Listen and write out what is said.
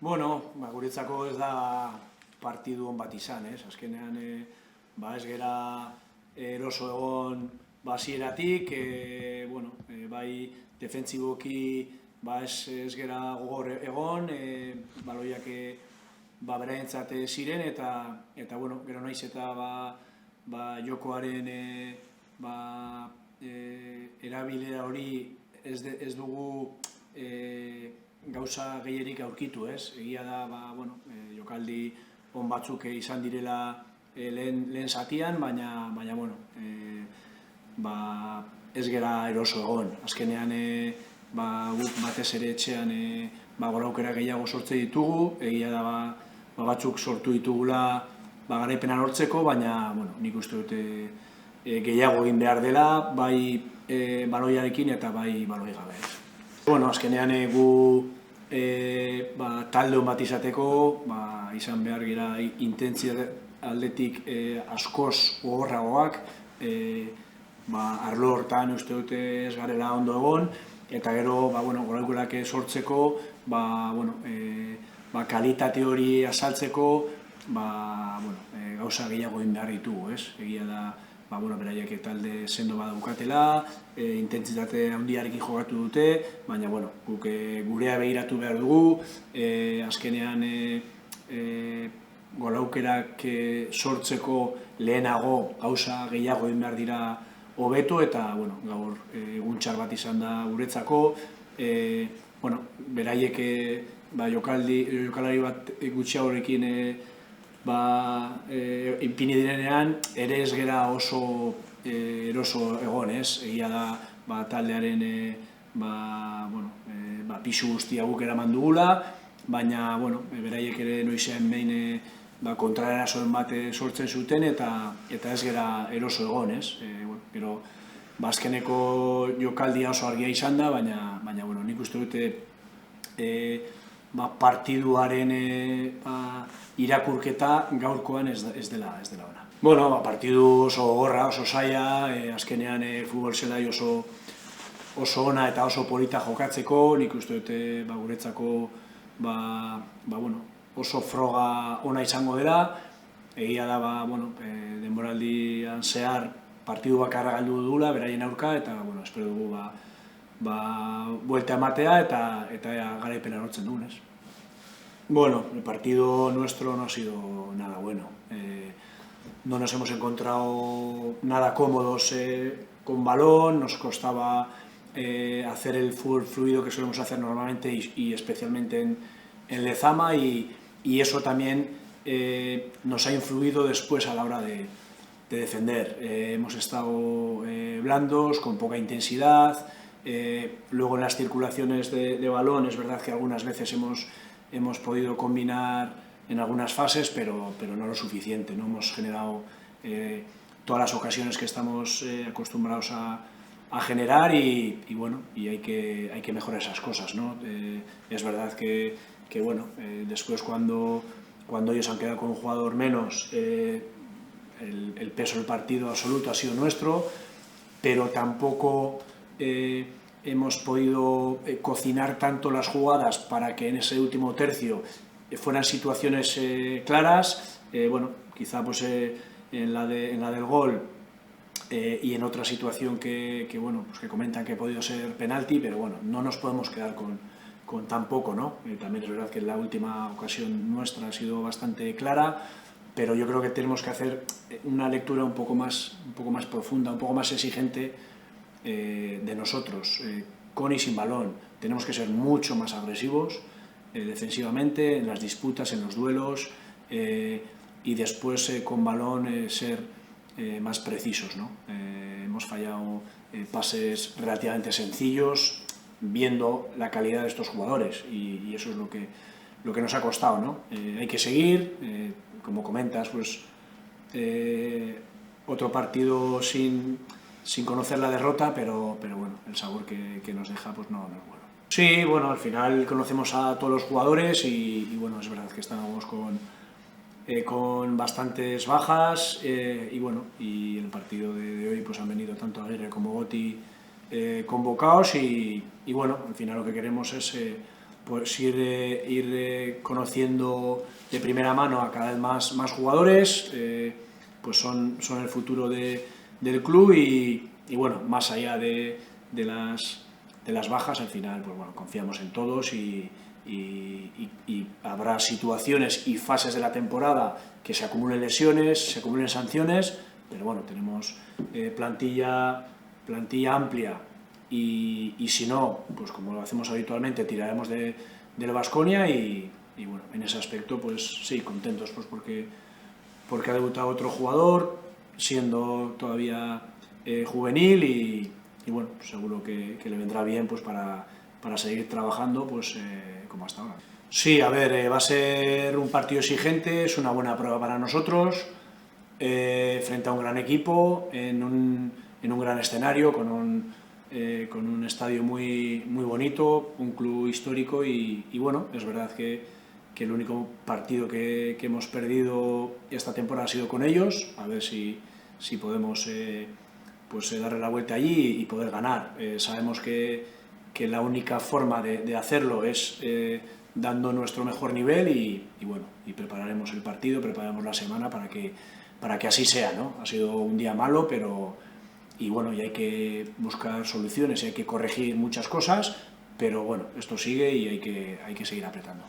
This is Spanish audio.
Bueno, guretzako ez da partidu on bat izan, ez? Azkenean, ez gera eroso egon hasieratik, bai defentsiboki ez gera gogor egon, baloiak beraientzat ziren eta bueno, gero naiz eta jokoaren erabilera hori ez dugu gauza gehierik aurkitu, ez? Egia da, jokaldi on batzuk izan direla lehen zatian, baina ez gera eroso egon. Azkenean, guk batez ere etxean gol aukera gehiago sortze ditugu, egia da batzuk sortu ditugula garaipena lortzeko, baina nik uste dute gehiago egin behar dela, bai baloiarekin eta bai baloi gabe. Azkenean gu talde hon bat izateko, izan behar gira intentsitate aldetik askoz gogorragoak, arlo hortan uste dute ez garela ondo egon, eta gero gol aukerak sortzeko, kalitate hori azaltzeko, gauza gehiago egin behar ditugu, ez? Egia da, beraiek talde sendo bat daukatela, intentsitate handiarekin jokatu dute, baina guk gurea begiratu behar dugu, azkenean gol aukerak sortzeko lehenago gauza gehiago egin behar dira hobetu eta gaur egun txar bat izan da guretzako, beraiek jokalari bat gutxiagorekin ipini direnean, ere ez gera oso eroso egon, ez? Egia da taldearen pisu guztia guk eraman dugula, baina beraiek ere noizean behin kontraerasoen bat sortzen zuten eta ez gera eroso egon, ez? Gero, azkeneko jokaldia oso argia izan da, baina nik uste dute partiduaren irakurketa gaurkoan ez dela ona. Partidu oso gogorra, oso zaila, azkenean futbol zelai oso ona eta oso polita jokatzeko, nik uste dute guretzako oso froga ona izango dela, egia da denboraldian zehar partidu bakarra galdu dugula, beraien aurka, eta espero dugu buelta ematea eta garaipena lortzen dugun, ez? El partido nuestro no ha sido nada bueno. No nos hemos encontrado nada cómodos con balón, nos costaba hacer el fútbol fluido que solemos hacer normalmente y especialmente en Lezama y eso también nos ha influido después a la hora de defender. Hemos estado blandos, con poca intensidad, luego en las circulaciones de balón es verdad que algunas veces hemos podido combinar en algunas fases, pero no lo suficiente, no hemos generado todas las ocasiones que estamos acostumbrados a generar y hay que mejorar esas cosas, ¿no? Es verdad que después cuando ellos han quedado con un jugador menos, el peso del partido absoluto ha sido nuestro, pero tampoco hemos podido cocinar tanto las jugadas para que en ese último tercio fueran situaciones claras. Quizá en la del gol y en otra situación que comentan que ha podido ser penalti, pero no nos podemos quedar con tan poco, ¿no? También es verdad que la última ocasión nuestra ha sido bastante clara, pero yo creo que tenemos que hacer una lectura un poco más profunda, un poco más exigente de nosotros, con y sin balón. Tenemos que ser mucho más agresivos defensivamente, en las disputas, en los duelos, y después con balón ser más precisos, ¿no? Hemos fallado pases relativamente sencillos, viendo la calidad de estos jugadores, y eso es lo que nos ha costado, ¿no? Hay que seguir, como comentas, otro partido sin conocer la derrota, pero el sabor que nos deja no es bueno. Sí, al final conocemos a todos los jugadores y es verdad que estábamos con bastantes bajas y en el partido de hoy han venido tanto Aguirre como Gotti convocados y al final lo que queremos es pues ir conociendo de primera mano a cada vez más jugadores, pues son el futuro del club y bueno, más allá de las bajas, al final pues bueno, confiamos en todos y habrá situaciones y fases de la temporada que se acumulen lesiones, se acumulen sanciones, pero bueno, tenemos plantilla amplia y si no, pues como lo hacemos habitualmente, tiraremos del Baskonia y bueno, en ese aspecto pues sí, contentos pues porque ha debutado otro jugador, siendo todavía juvenil y bueno, seguro que le vendrá bien pues para seguir trabajando pues como hasta ahora. Sí, a ver, va a ser un partido exigente, es una buena prueba para nosotros, frente a un gran equipo, en un gran escenario, con un estadio muy bonito, un club histórico y bueno, es verdad que el único partido que hemos perdido esta temporada ha sido con ellos, a ver si podemos pues darle la vuelta allí y poder ganar. Sabemos que la única forma de hacerlo es dando nuestro mejor nivel y bueno, y prepararemos el partido, prepararemos la semana para que así sea, ¿no? Ha sido un día malo, pero y bueno, y hay que buscar soluciones, hay que corregir muchas cosas, pero bueno, esto sigue y hay que seguir apretando.